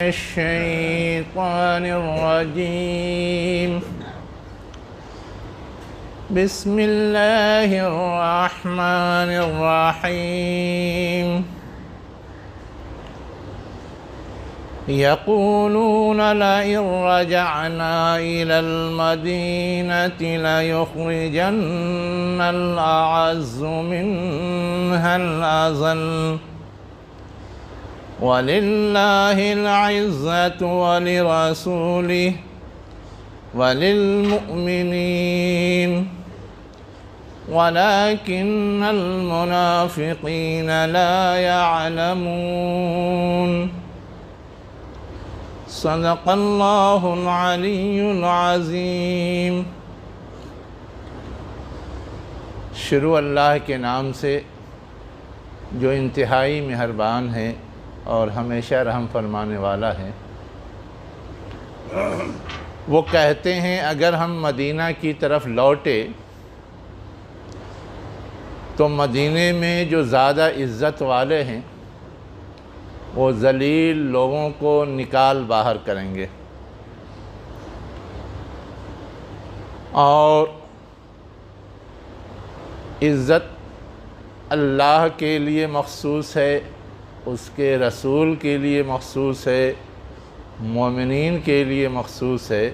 الشيطان الرجيم بسم الله الرحمن الرحيم يقولون لئن رجعنا إلى المدينة ليخرجن الأعز منها الأذل ولله العزة ولرسوله وللمؤمنين ولكن المنافقين لا يعلمون صدق اللہ العلی العظیم۔ شروع اللہ کے نام سے جو انتہائی مہربان ہے اور ہمیشہ رحم فرمانے والا ہے۔ وہ کہتے ہیں اگر ہم مدینہ کی طرف لوٹے تو مدینے میں جو زیادہ عزت والے ہیں وہ ذلیل لوگوں کو نکال باہر کریں گے، اور عزت اللہ کے لیے مخصوص ہے، اس کے رسول کے لیے مخصوص ہے، مومنین کے لیے مخصوص ہے،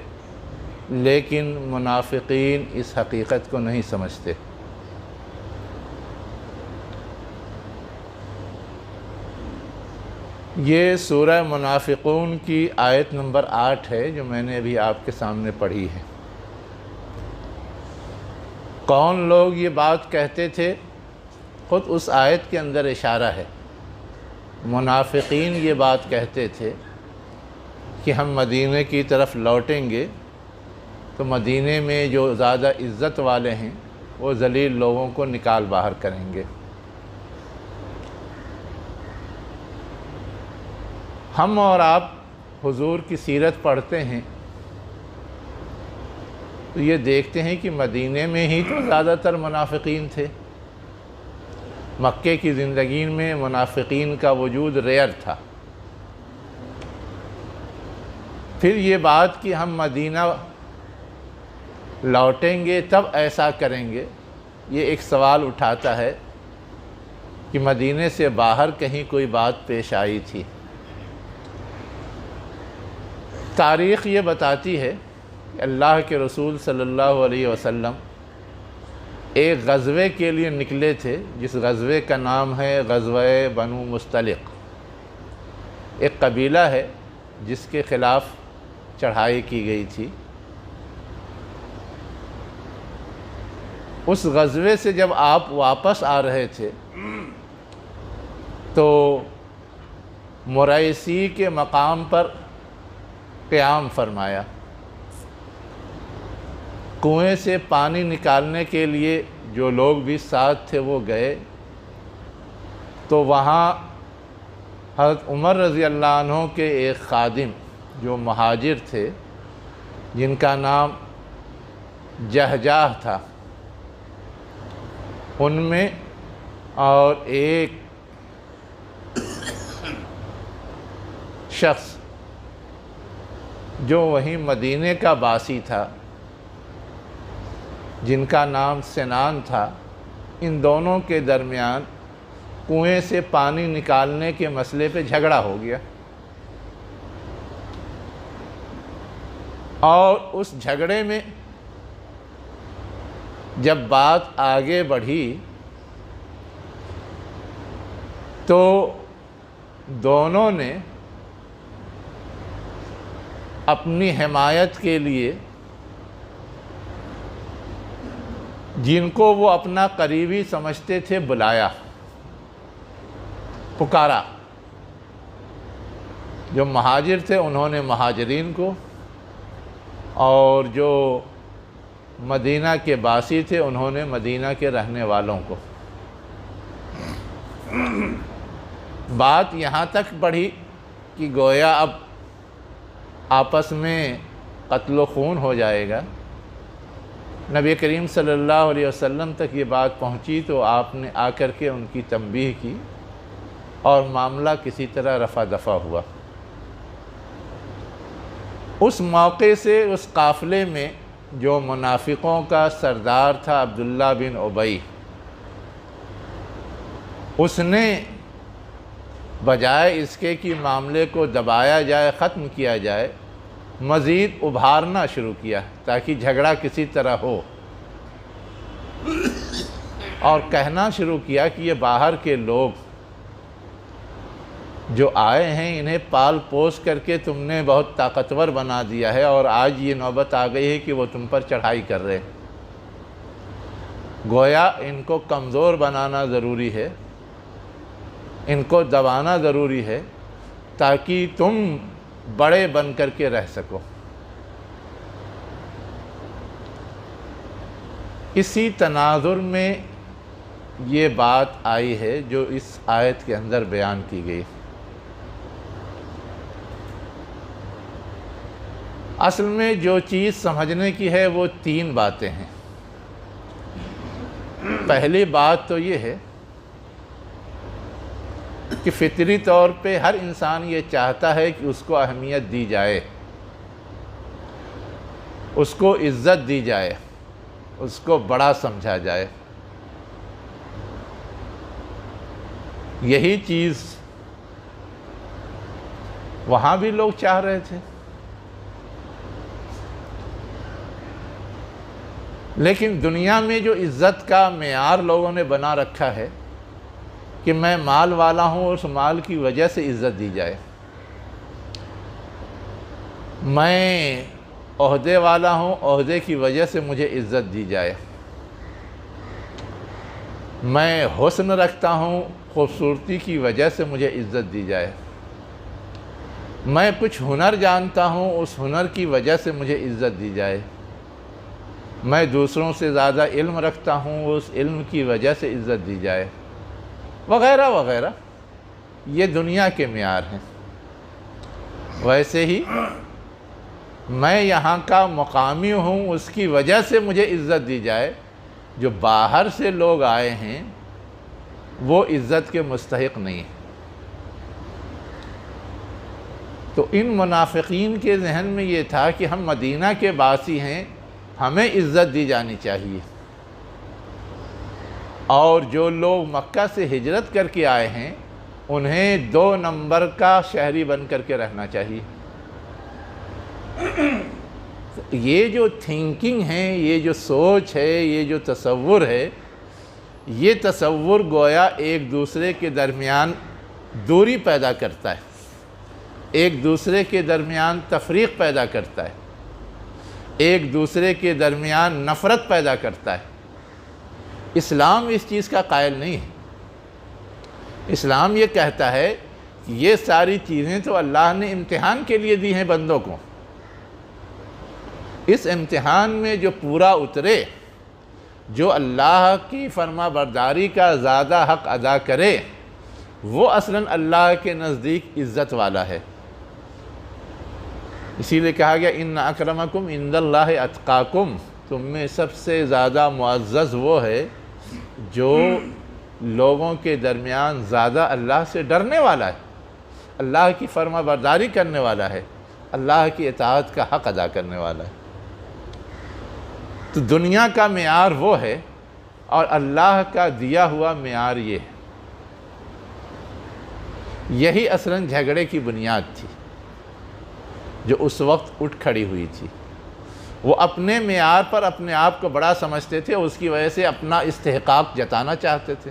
لیکن منافقین اس حقیقت کو نہیں سمجھتے۔ یہ سورہ منافقون کی آیت نمبر 8 ہے جو میں نے ابھی آپ کے سامنے پڑھی ہے۔ کون لوگ یہ بات کہتے تھے؟ خود اس آیت کے اندر اشارہ ہے۔ منافقین یہ بات کہتے تھے کہ ہم مدینے کی طرف لوٹیں گے تو مدینے میں جو زیادہ عزت والے ہیں وہ ذلیل لوگوں کو نکال باہر کریں گے۔ ہم اور آپ حضور کی سیرت پڑھتے ہیں تو یہ دیکھتے ہیں کہ مدینے میں ہی تو زیادہ تر منافقین تھے۔ مکے کی زندگی میں منافقین کا وجود ریئر تھا۔ پھر یہ بات کہ ہم مدینہ لوٹیں گے تب ایسا کریں گے، یہ ایک سوال اٹھاتا ہے کہ مدینے سے باہر کہیں کوئی بات پیش آئی تھی؟ تاریخ یہ بتاتی ہے کہ اللہ کے رسول صلی اللہ علیہ وسلم ایک غزوے کے لیے نکلے تھے، جس غزوے کا نام ہے غزوہ بنو مستلق۔ ایک قبیلہ ہے جس کے خلاف چڑھائی کی گئی تھی۔ اس غزوے سے جب آپ واپس آ رہے تھے تو مریسی کے مقام پر قیام فرمایا۔ کنویں سے پانی نکالنے کے لیے جو لوگ بھی ساتھ تھے وہ گئے تو وہاں حضرت عمر رضی اللہ عنہ کے ایک خادم جو مہاجر تھے جن کا نام جہجاہ تھا، ان میں اور ایک شخص جو وہیں مدینے کا باسی تھا جن کا نام سنان تھا، ان دونوں کے درمیان کنویں سے پانی نکالنے کے مسئلے پہ جھگڑا ہو گیا، اور اس جھگڑے میں جب بات آگے بڑھی تو دونوں نے اپنی حمایت کے لیے جن کو وہ اپنا قریبی سمجھتے تھے بلایا، پکارا۔ جو مہاجر تھے انہوں نے مہاجرین کو، اور جو مدینہ کے باسی تھے انہوں نے مدینہ کے رہنے والوں کو۔ بات یہاں تک بڑھی کہ گویا اب آپس میں قتل و خون ہو جائے گا۔ نبی کریم صلی اللہ علیہ وسلم تک یہ بات پہنچی تو آپ نے آ کر کے ان کی تنبیہ کی اور معاملہ کسی طرح رفع دفع ہوا۔ اس موقع سے اس قافلے میں جو منافقوں کا سردار تھا عبداللہ بن ابی، اس نے بجائے اس کے کہ معاملے کو دبایا جائے، ختم کیا جائے، مزید ابھارنا شروع کیا تاکہ جھگڑا کسی طرح ہو، اور کہنا شروع کیا کہ یہ باہر کے لوگ جو آئے ہیں انہیں پال پوس کر کے تم نے بہت طاقتور بنا دیا ہے، اور آج یہ نوبت آ گئی ہے کہ وہ تم پر چڑھائی کر رہے ہیں۔ گویا ان کو کمزور بنانا ضروری ہے، ان کو دبانا ضروری ہے تاکہ تم بڑے بن کر کے رہ سکو۔ اسی تناظر میں یہ بات آئی ہے جو اس آیت کے اندر بیان کی گئی۔ اصل میں جو چیز سمجھنے کی ہے وہ تین باتیں ہیں۔ پہلی بات تو یہ ہے کہ فطری طور پہ ہر انسان یہ چاہتا ہے کہ اس کو اہمیت دی جائے، اس کو عزت دی جائے، اس کو بڑا سمجھا جائے۔ یہی چیز وہاں بھی لوگ چاہ رہے تھے، لیکن دنیا میں جو عزت کا معیار لوگوں نے بنا رکھا ہے کہ میں مال والا ہوں، اس مال کی وجہ سے عزت دی جائے، میں عہدے والا ہوں، عہدے کی وجہ سے مجھے عزت دی جائے، میں حسن رکھتا ہوں، خوبصورتی کی وجہ سے مجھے عزت دی جائے، میں کچھ ہنر جانتا ہوں، اس ہنر کی وجہ سے مجھے عزت دی جائے، میں دوسروں سے زیادہ علم رکھتا ہوں، اس علم کی وجہ سے عزت دی جائے، وغیرہ وغیرہ۔ یہ دنیا کے معیار ہیں۔ ویسے ہی میں یہاں کا مقامی ہوں، اس کی وجہ سے مجھے عزت دی جائے، جو باہر سے لوگ آئے ہیں وہ عزت کے مستحق نہیں ہیں۔ تو ان منافقین کے ذہن میں یہ تھا کہ ہم مدینہ کے باسی ہیں، ہمیں عزت دی جانی چاہیے، اور جو لوگ مکہ سے ہجرت کر کے آئے ہیں انہیں 2 نمبر کا شہری بن کر کے رہنا چاہیے۔ یہ جو تھنکنگ ہے، یہ جو سوچ ہے، یہ جو تصور ہے، یہ تصور گویا ایک دوسرے کے درمیان دوری پیدا کرتا ہے، ایک دوسرے کے درمیان تفریق پیدا کرتا ہے، ایک دوسرے کے درمیان نفرت پیدا کرتا ہے۔ اسلام اس چیز کا قائل نہیں ہے۔ اسلام یہ کہتا ہے کہ یہ ساری چیزیں تو اللہ نے امتحان کے لیے دی ہیں بندوں کو، اس امتحان میں جو پورا اترے، جو اللہ کی فرما برداری کا زیادہ حق ادا کرے، وہ اصلاً اللہ کے نزدیک عزت والا ہے۔ اسی لیے کہا گیا ان اکرمکم عند اللہ اتقاکم، تم میں سب سے زیادہ معزز وہ ہے جو لوگوں کے درمیان زیادہ اللہ سے ڈرنے والا ہے، اللہ کی فرما برداری کرنے والا ہے، اللہ کی اطاعت کا حق ادا کرنے والا ہے۔ تو دنیا کا معیار وہ ہے اور اللہ کا دیا ہوا معیار یہ ہے۔ یہی اصلاً جھگڑے کی بنیاد تھی جو اس وقت اٹھ کھڑی ہوئی تھی۔ وہ اپنے معیار پر اپنے آپ کو بڑا سمجھتے تھے، اس کی وجہ سے اپنا استحقاق جتانا چاہتے تھے،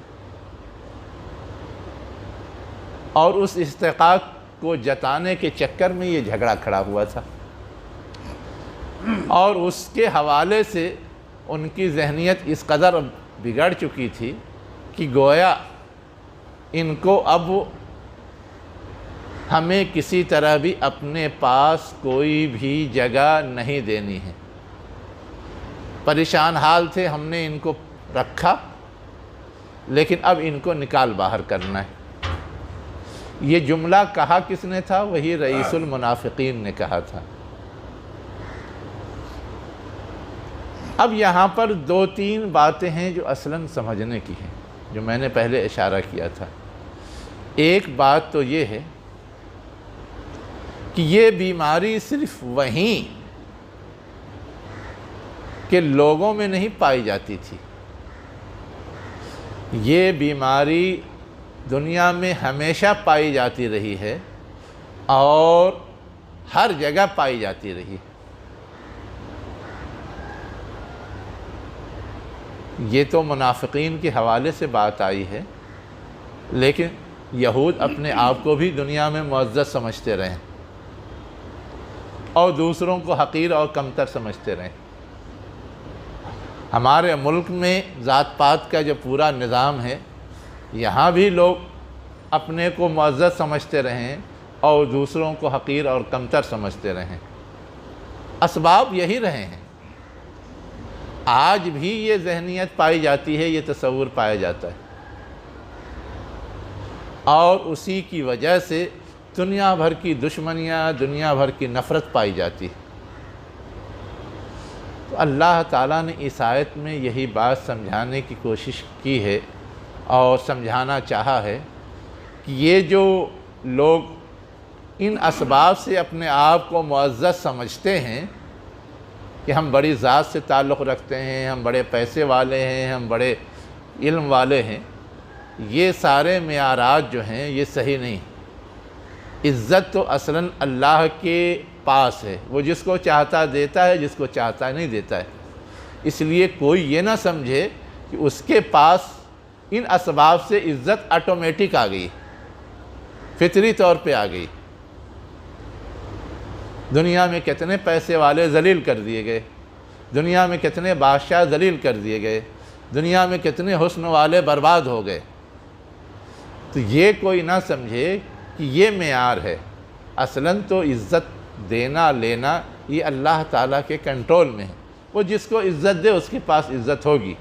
اور اس استحقاق کو جتانے کے چکر میں یہ جھگڑا کھڑا ہوا تھا، اور اس کے حوالے سے ان کی ذہنیت اس قدر بگڑ چکی تھی کہ گویا ان کو اب ہمیں کسی طرح بھی اپنے پاس کوئی بھی جگہ نہیں دینی ہے۔ پریشان حال تھے، ہم نے ان کو رکھا لیکن اب ان کو نکال باہر کرنا ہے۔ یہ جملہ کہا کس نے تھا؟ وہی رئیس المنافقین نے کہا تھا۔ اب یہاں پر 2-3 باتیں ہیں جو اصلاً سمجھنے کی ہیں، جو میں نے پہلے اشارہ کیا تھا۔ ایک بات تو یہ ہے کہ یہ بیماری صرف وہیں کہ لوگوں میں نہیں پائی جاتی تھی، یہ بیماری دنیا میں ہمیشہ پائی جاتی رہی ہے اور ہر جگہ پائی جاتی رہی۔ یہ تو منافقین کے حوالے سے بات آئی ہے، لیکن یہود اپنے آپ کو بھی دنیا میں معزز سمجھتے رہے اور دوسروں کو حقیر اور کمتر سمجھتے رہے۔ ہمارے ملک میں ذات پات کا جو پورا نظام ہے، یہاں بھی لوگ اپنے کو معزز سمجھتے رہیں اور دوسروں کو حقیر اور کمتر سمجھتے رہیں۔ اسباب یہی رہے ہیں، آج بھی یہ ذہنیت پائی جاتی ہے، یہ تصور پایا جاتا ہے، اور اسی کی وجہ سے دنیا بھر کی دشمنیاں، دنیا بھر کی نفرت پائی جاتی ہے۔ تو اللہ تعالیٰ نے اس آیت میں یہی بات سمجھانے کی کوشش کی ہے اور سمجھانا چاہا ہے کہ یہ جو لوگ ان اسباب سے اپنے آپ کو معزز سمجھتے ہیں کہ ہم بڑی ذات سے تعلق رکھتے ہیں، ہم بڑے پیسے والے ہیں، ہم بڑے علم والے ہیں، یہ سارے معیارات جو ہیں یہ صحیح نہیں۔ عزت تو اصلاً اللہ کے پاس ہے، وہ جس کو چاہتا دیتا ہے، جس کو چاہتا نہیں دیتا ہے۔ اس لیے کوئی یہ نہ سمجھے کہ اس کے پاس ان اسباب سے عزت آٹومیٹک آ گئی، فطری طور پہ آ گئی۔ دنیا میں کتنے پیسے والے ذلیل کر دیے گئے، دنیا میں کتنے بادشاہ ذلیل کر دیے گئے، دنیا میں کتنے حسن والے برباد ہو گئے۔ تو یہ کوئی نہ سمجھے کہ یہ معیار ہے، اصلاً تو عزت دینا لینا یہ اللہ تعالیٰ کے کنٹرول میں ہے، وہ جس کو عزت دے اس کے پاس عزت ہوگی۔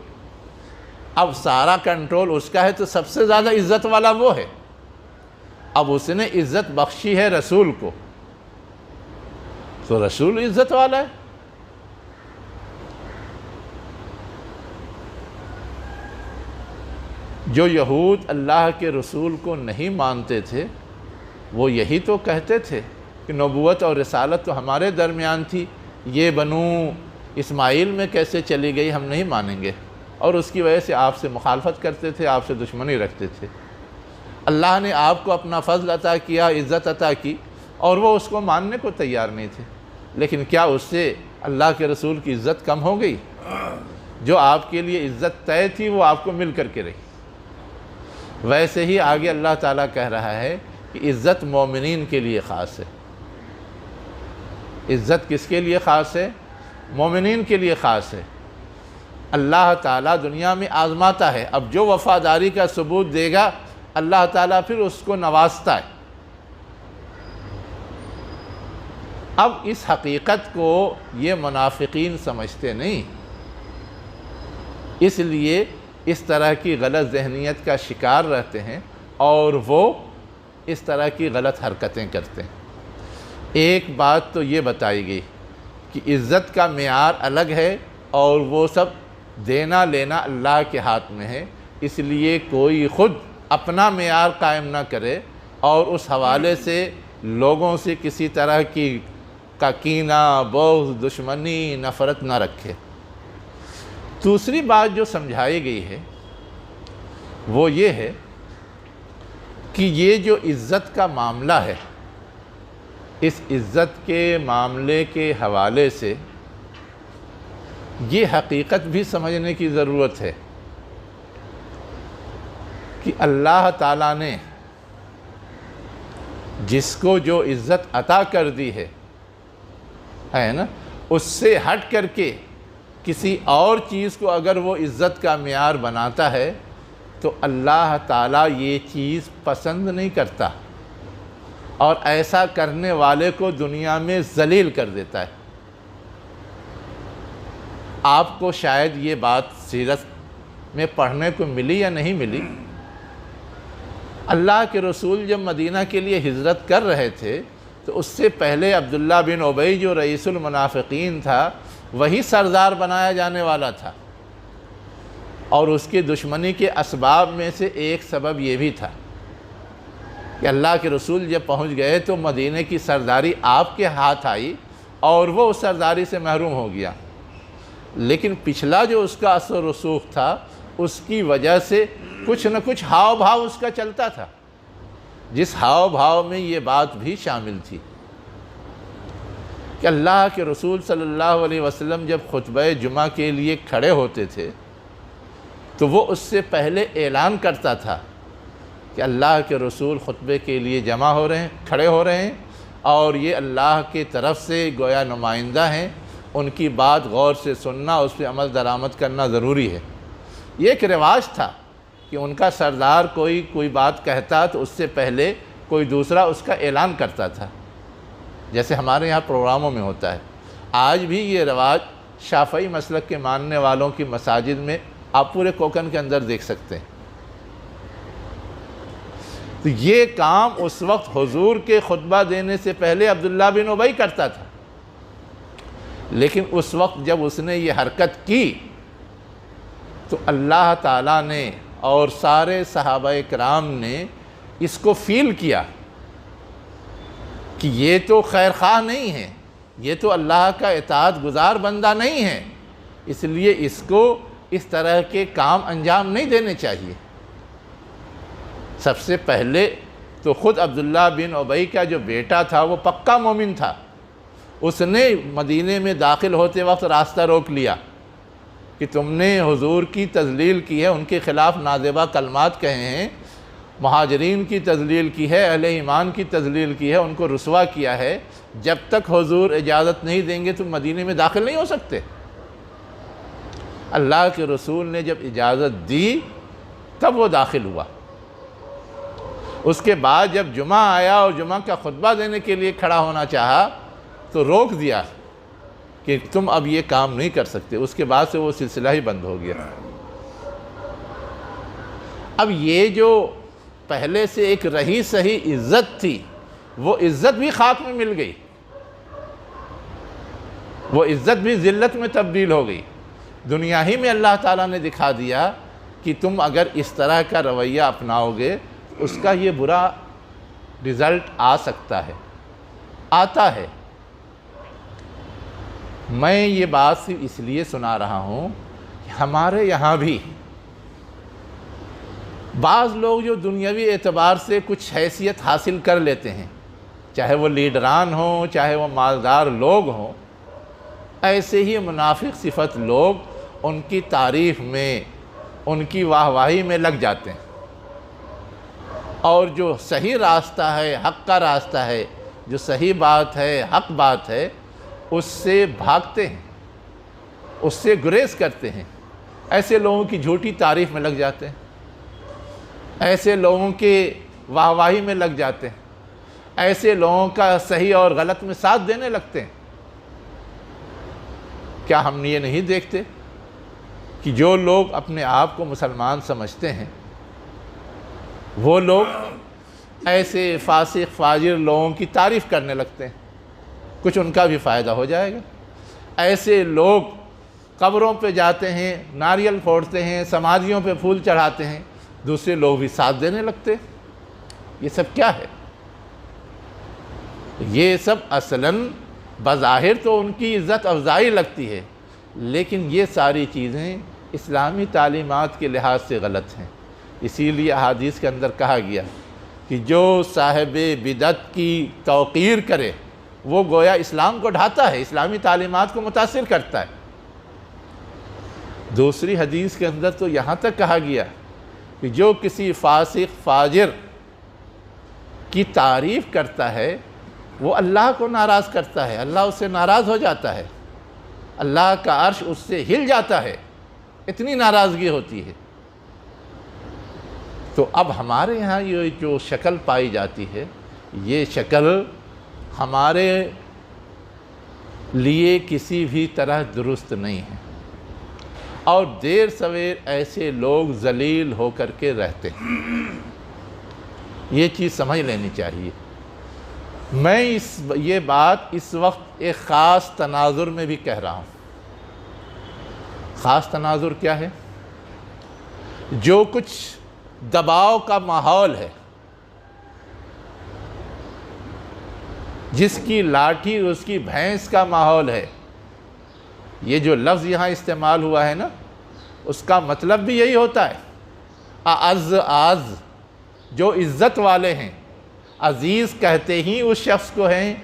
اب سارا کنٹرول اس کا ہے تو سب سے زیادہ عزت والا وہ ہے۔ اب اس نے عزت بخشی ہے رسول کو، تو رسول عزت والا ہے۔ جو یہود اللہ کے رسول کو نہیں مانتے تھے، وہ یہی تو کہتے تھے کہ نبوت اور رسالت تو ہمارے درمیان تھی، یہ بنو اسماعیل میں کیسے چلی گئی، ہم نہیں مانیں گے، اور اس کی وجہ سے آپ سے مخالفت کرتے تھے، آپ سے دشمنی رکھتے تھے۔ اللہ نے آپ کو اپنا فضل عطا کیا، عزت عطا کی، اور وہ اس کو ماننے کو تیار نہیں تھے، لیکن کیا اس سے اللہ کے رسول کی عزت کم ہو گئی؟ جو آپ کے لیے عزت طے تھی وہ آپ کو مل کر کے رہی۔ ویسے ہی آگے اللہ تعالیٰ کہہ رہا ہے کہ عزت مومنین کے لیے خاص ہے۔ عزت کس کے لیے خاص ہے؟ مومنین کے لیے خاص ہے۔ اللہ تعالیٰ دنیا میں آزماتا ہے، اب جو وفاداری کا ثبوت دے گا اللہ تعالیٰ پھر اس کو نوازتا ہے۔ اب اس حقیقت کو یہ منافقین سمجھتے نہیں، اس لیے اس طرح کی غلط ذہنیت کا شکار رہتے ہیں اور وہ اس طرح کی غلط حرکتیں کرتے ہیں۔ ایک بات تو یہ بتائی گئی کہ عزت کا معیار الگ ہے اور وہ سب دینا لینا اللہ کے ہاتھ میں ہے، اس لیے کوئی خود اپنا معیار قائم نہ کرے اور اس حوالے سے لوگوں سے کسی طرح کی کینہ، بغض، دشمنی، نفرت نہ رکھے۔ دوسری بات جو سمجھائی گئی ہے وہ یہ ہے کہ یہ جو عزت کا معاملہ ہے، اس عزت کے معاملے کے حوالے سے یہ حقیقت بھی سمجھنے کی ضرورت ہے کہ اللہ تعالیٰ نے جس کو جو عزت عطا کر دی ہے نا، اس سے ہٹ کر کے کسی اور چیز کو اگر وہ عزت کا معیار بناتا ہے تو اللہ تعالیٰ یہ چیز پسند نہیں کرتا، اور ایسا کرنے والے کو دنیا میں ذلیل کر دیتا ہے۔ آپ کو شاید یہ بات سیرت میں پڑھنے کو ملی یا نہیں ملی، اللہ کے رسول جب مدینہ کے لیے ہجرت کر رہے تھے تو اس سے پہلے عبداللہ بن ابی جو رئیس المنافقین تھا وہی سردار بنایا جانے والا تھا، اور اس کی دشمنی کے اسباب میں سے ایک سبب یہ بھی تھا کہ اللہ کے رسول جب پہنچ گئے تو مدینہ کی سرداری آپ کے ہاتھ آئی اور وہ اس سرداری سے محروم ہو گیا، لیکن پچھلا جو اس کا اثر و رسوخ تھا اس کی وجہ سے کچھ نہ کچھ ہاؤ بھاؤ اس کا چلتا تھا، جس ہاؤ بھاؤ میں یہ بات بھی شامل تھی کہ اللہ کے رسول صلی اللہ علیہ وسلم جب خطبہ جمعہ کے لیے کھڑے ہوتے تھے تو وہ اس سے پہلے اعلان کرتا تھا کہ اللہ کے رسول خطبے کے لیے جمع ہو رہے ہیں، کھڑے ہو رہے ہیں، اور یہ اللہ کی طرف سے گویا نمائندہ ہیں، ان کی بات غور سے سننا، اس پہ عمل درآمد کرنا ضروری ہے۔ یہ ایک رواج تھا کہ ان کا سردار کوئی بات کہتا تو اس سے پہلے کوئی دوسرا اس کا اعلان کرتا تھا، جیسے ہمارے یہاں پروگراموں میں ہوتا ہے۔ آج بھی یہ رواج شافعی مسلک کے ماننے والوں کی مساجد میں آپ پورے کوکن کے اندر دیکھ سکتے ہیں۔ تو یہ کام اس وقت حضور کے خطبہ دینے سے پہلے عبداللہ بن ابی کرتا تھا، لیکن اس وقت جب اس نے یہ حرکت کی تو اللہ تعالیٰ نے اور سارے صحابہ کرام نے اس کو فیل کیا کہ یہ تو خیر خواہ نہیں ہے، یہ تو اللہ کا اطاعت گزار بندہ نہیں ہے، اس لیے اس کو اس طرح کے کام انجام نہیں دینے چاہیے۔ سب سے پہلے تو خود عبداللہ بن ابی کا جو بیٹا تھا وہ پکا مومن تھا، اس نے مدینے میں داخل ہوتے وقت راستہ روک لیا کہ تم نے حضور کی تذلیل کی ہے، ان کے خلاف نازیبہ کلمات کہے ہیں، مہاجرین کی تذلیل کی ہے، اہل ایمان کی تذلیل کی ہے، ان کو رسوا کیا ہے، جب تک حضور اجازت نہیں دیں گے تم مدینے میں داخل نہیں ہو سکتے۔ اللہ کے رسول نے جب اجازت دی تب وہ داخل ہوا۔ اس کے بعد جب جمعہ آیا اور جمعہ کا خطبہ دینے کے لیے کھڑا ہونا چاہا تو روک دیا کہ تم اب یہ کام نہیں کر سکتے۔ اس کے بعد سے وہ سلسلہ ہی بند ہو گیا۔ اب یہ جو پہلے سے ایک رہی سہی عزت تھی وہ عزت بھی خاک میں مل گئی، وہ عزت بھی ذلت میں تبدیل ہو گئی۔ دنیا ہی میں اللہ تعالیٰ نے دکھا دیا کہ تم اگر اس طرح کا رویہ اپناؤ گے اس کا یہ برا رزلٹ آ سکتا ہے، آتا ہے۔ میں یہ بات صرف اس لیے سنا رہا ہوں کہ ہمارے یہاں بھی بعض لوگ جو دنیاوی اعتبار سے کچھ حیثیت حاصل کر لیتے ہیں، چاہے وہ لیڈران ہوں چاہے وہ مالدار لوگ ہوں، ایسے ہی منافق صفت لوگ ان کی تعریف میں، ان کی واہ واہی میں لگ جاتے ہیں، اور جو صحیح راستہ ہے، حق کا راستہ ہے، جو صحیح بات ہے، حق بات ہے، اس سے بھاگتے ہیں، اس سے گریز کرتے ہیں۔ ایسے لوگوں کی جھوٹی تعریف میں لگ جاتے ہیں، ایسے لوگوں کے واہ واہی میں لگ جاتے ہیں، ایسے لوگوں کا صحیح اور غلط میں ساتھ دینے لگتے ہیں۔ کیا ہم یہ نہیں دیکھتے کہ جو لوگ اپنے آپ کو مسلمان سمجھتے ہیں وہ لوگ ایسے فاسق فاجر لوگوں کی تعریف کرنے لگتے ہیں، کچھ ان کا بھی فائدہ ہو جائے گا۔ ایسے لوگ قبروں پہ جاتے ہیں، ناریل پھوڑتے ہیں، سمادھیوں پہ پھول چڑھاتے ہیں، دوسرے لوگ بھی ساتھ دینے لگتے ہیں۔ یہ سب کیا ہے؟ یہ سب اصلاً بظاہر تو ان کی عزت افزائی لگتی ہے، لیکن یہ ساری چیزیں اسلامی تعلیمات کے لحاظ سے غلط ہیں۔ اسی لیے احادیث کے اندر کہا گیا کہ جو صاحب بدعت کی توقیر کرے وہ گویا اسلام کو ڈھاتا ہے، اسلامی تعلیمات کو متاثر کرتا ہے۔ دوسری حدیث کے اندر تو یہاں تک کہا گیا کہ جو کسی فاسق فاجر کی تعریف کرتا ہے وہ اللہ کو ناراض کرتا ہے، اللہ اس سے ناراض ہو جاتا ہے، اللہ کا عرش اس سے ہل جاتا ہے، اتنی ناراضگی ہوتی ہے۔ تو اب ہمارے یہاں یہ جو شکل پائی جاتی ہے یہ شکل ہمارے لیے کسی بھی طرح درست نہیں ہے، اور دیر سویر ایسے لوگ ذلیل ہو کر کے رہتے ہیں۔ یہ چیز سمجھ لینی چاہیے۔ میں یہ بات اس وقت ایک خاص تناظر میں بھی کہہ رہا ہوں۔ خاص تناظر کیا ہے؟ جو کچھ دباؤ کا ماحول ہے، جس کی لاٹھی اس کی بھینس کا ماحول ہے۔ یہ جو لفظ یہاں استعمال ہوا ہے نا، اس کا مطلب بھی یہی ہوتا ہے۔ اعز جو عزت والے ہیں، عزیز کہتے ہی اس شخص کو ہیں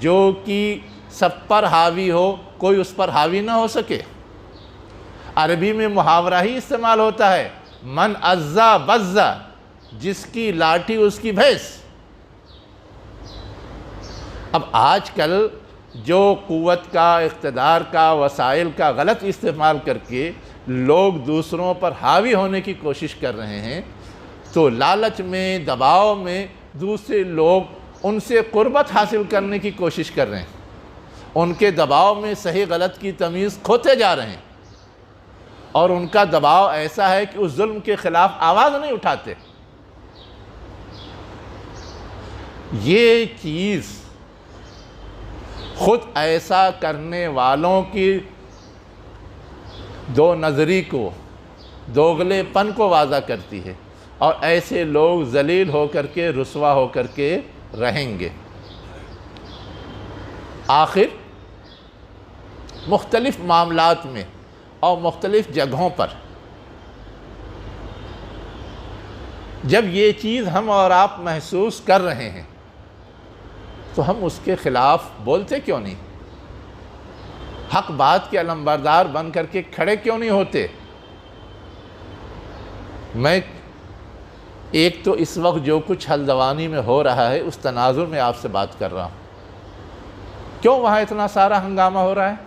جو کہ سب پر حاوی ہو، کوئی اس پر حاوی نہ ہو سکے۔ عربی میں محاورہ ہی استعمال ہوتا ہے، من عزا بزا، جس کی لاٹھی اس کی بھینس۔ اب آج کل جو قوت کا، اقتدار کا، وسائل کا غلط استعمال کر کے لوگ دوسروں پر حاوی ہونے کی کوشش کر رہے ہیں، تو لالچ میں، دباؤ میں دوسرے لوگ ان سے قربت حاصل کرنے کی کوشش کر رہے ہیں۔ ان کے دباؤ میں صحیح غلط کی تمیز کھوتے جا رہے ہیں، اور ان کا دباؤ ایسا ہے کہ اس ظلم کے خلاف آواز نہیں اٹھاتے۔ یہ چیز خود ایسا کرنے والوں کی دو نظری کو، دوغلے پن کو واضح کرتی ہے، اور ایسے لوگ ذلیل ہو کر کے، رسوا ہو کر کے رہیں گے۔ آخر مختلف معاملات میں اور مختلف جگہوں پر جب یہ چیز ہم اور آپ محسوس کر رہے ہیں تو ہم اس کے خلاف بولتے کیوں نہیں؟ حق بات کے علمبردار بن کر کے کھڑے کیوں نہیں ہوتے؟ میں ایک تو اس وقت جو کچھ ہلدوانی میں ہو رہا ہے اس تناظر میں آپ سے بات کر رہا ہوں، کیوں وہاں اتنا سارا ہنگامہ ہو رہا ہے؟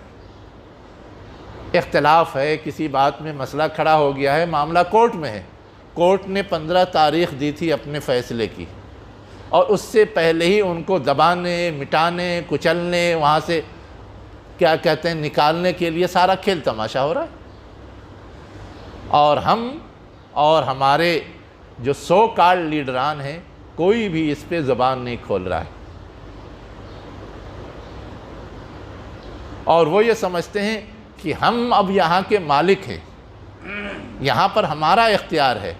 اختلاف ہے، کسی بات میں مسئلہ کھڑا ہو گیا ہے، معاملہ کورٹ میں ہے، کورٹ نے 15 تاریخ دی تھی اپنے فیصلے کی، اور اس سے پہلے ہی ان کو دبانے، مٹانے، کچلنے، وہاں سے کیا کہتے ہیں نکالنے کے لیے سارا کھیل تماشا ہو رہا ہے۔ اور ہم اور ہمارے جو سو کالڈ لیڈران ہیں، کوئی بھی اس پہ زبان نہیں کھول رہا ہے، اور وہ یہ سمجھتے ہیں کہ ہم اب یہاں کے مالک ہیں، یہاں پر ہمارا اختیار ہے،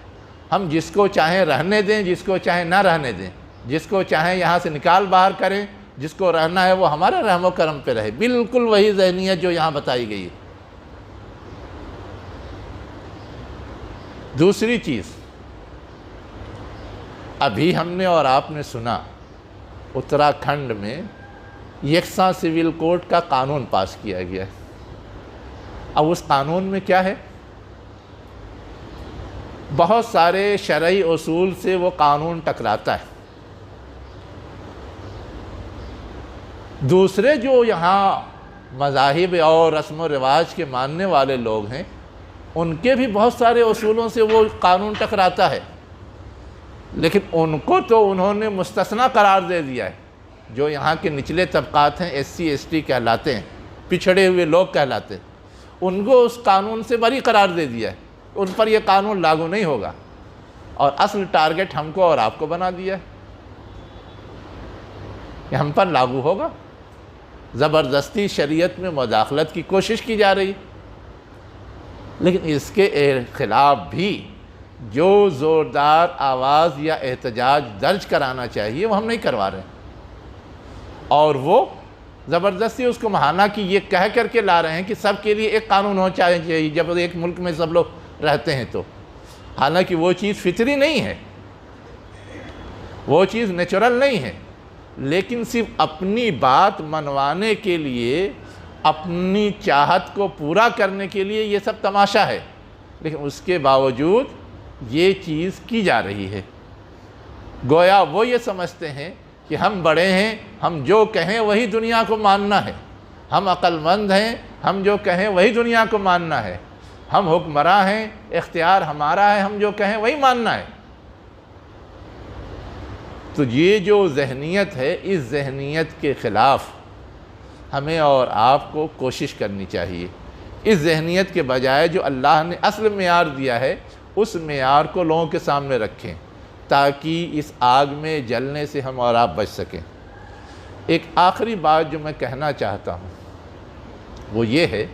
ہم جس کو چاہیں رہنے دیں، جس کو چاہیں نہ رہنے دیں، جس کو چاہیں یہاں سے نکال باہر کریں، جس کو رہنا ہے وہ ہمارے رحم و کرم پہ رہے۔ بالکل وہی ذہنیت جو یہاں بتائی گئی ہے۔ دوسری چیز، ابھی ہم نے اور آپ نے سنا اتراکھنڈ میں یکساں سول کوڈ کا قانون پاس کیا گیا ہے۔ اب اس قانون میں کیا ہے؟ بہت سارے شرعی اصول سے وہ قانون ٹکراتا ہے۔ دوسرے جو یہاں مذاہب اور رسم و رواج کے ماننے والے لوگ ہیں، ان کے بھی بہت سارے اصولوں سے وہ قانون ٹکراتا ہے، لیکن ان کو تو انہوں نے مستثنیٰ قرار دے دیا ہے۔ جو یہاں کے نچلے طبقات ہیں، ایس سی ایس ٹی کہلاتے ہیں، پچھڑے ہوئے لوگ کہلاتے ہیں، ان کو اس قانون سے بری قرار دے دیا ہے، ان پر یہ قانون لاگو نہیں ہوگا، اور اصل ٹارگٹ ہم کو اور آپ کو بنا دیا ہے کہ ہم پر لاگو ہوگا۔ زبردستی شریعت میں مداخلت کی کوشش کی جا رہی، لیکن اس کے خلاف بھی جو زوردار آواز یا احتجاج درج کرانا چاہیے وہ ہم نہیں کروا رہے ہیں، اور وہ زبردستی اس کو بہانہ کی یہ کہہ کر کے لا رہے ہیں کہ سب کے لیے ایک قانون ہو چاہیے جب ایک ملک میں سب لوگ رہتے ہیں تو، حالانکہ وہ چیز فطری نہیں ہے، وہ چیز نیچرل نہیں ہے، لیکن صرف اپنی بات منوانے کے لیے، اپنی چاہت کو پورا کرنے کے لیے یہ سب تماشا ہے، لیکن اس کے باوجود یہ چیز کی جا رہی ہے۔ گویا وہ یہ سمجھتے ہیں کہ ہم بڑے ہیں، ہم جو کہیں وہی دنیا کو ماننا ہے، ہم عقل مند ہیں، ہم جو کہیں وہی دنیا کو ماننا ہے، ہم حکمراں ہیں، اختیار ہمارا ہے، ہم جو کہیں وہی ماننا ہے۔ تو یہ جو ذہنیت ہے، اس ذہنیت کے خلاف ہمیں اور آپ کو کوشش کرنی چاہیے۔ اس ذہنیت کے بجائے جو اللہ نے اصل معیار دیا ہے، اس معیار کو لوگوں کے سامنے رکھیں تاکہ اس آگ میں جلنے سے ہم اور آپ بچ سکیں۔ ایک آخری بات جو میں کہنا چاہتا ہوں وہ یہ ہے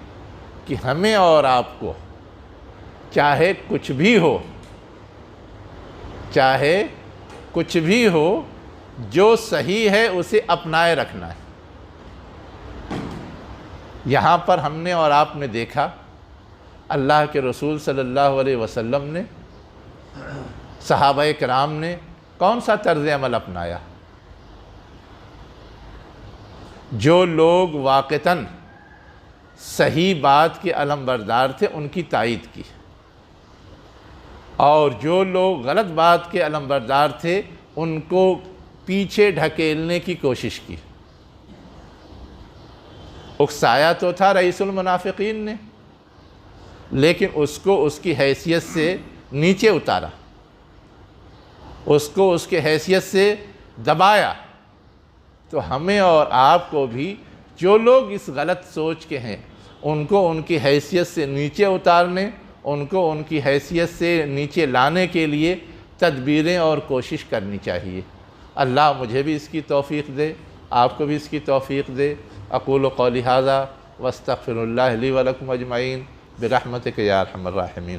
کہ ہمیں اور آپ کو چاہے کچھ بھی ہو، جو صحیح ہے اسے اپنائے رکھنا ہے۔ یہاں پر ہم نے اور آپ نے دیکھا اللہ کے رسول صلی اللہ علیہ وسلم نے، صحابہ کرام نے کون سا طرز عمل اپنایا؟ جو لوگ واقعتاً صحیح بات کے علمبردار تھے ان کی تائید کی، اور جو لوگ غلط بات کے علمبردار تھے ان کو پیچھے ڈھکیلنے کی کوشش کی۔ اکسایا تو تھا رئیس المنافقین نے، لیکن اس کو اس کی حیثیت سے نیچے اتارا، اس کو اس کی حیثیت سے دبایا۔ تو ہمیں اور آپ کو بھی جو لوگ اس غلط سوچ کے ہیں ان کو ان کی حیثیت سے نیچے اتارنے، ان کو ان کی حیثیت سے نیچے لانے کے لیے تدبیریں اور کوشش کرنی چاہیے۔ اللہ مجھے بھی اس کی توفیق دے، آپ کو بھی اس کی توفیق دے۔ اقول قولی ھذا واستغفر اللہ لی ولکم اجمعین برحمتک یا ارحم الراحمین۔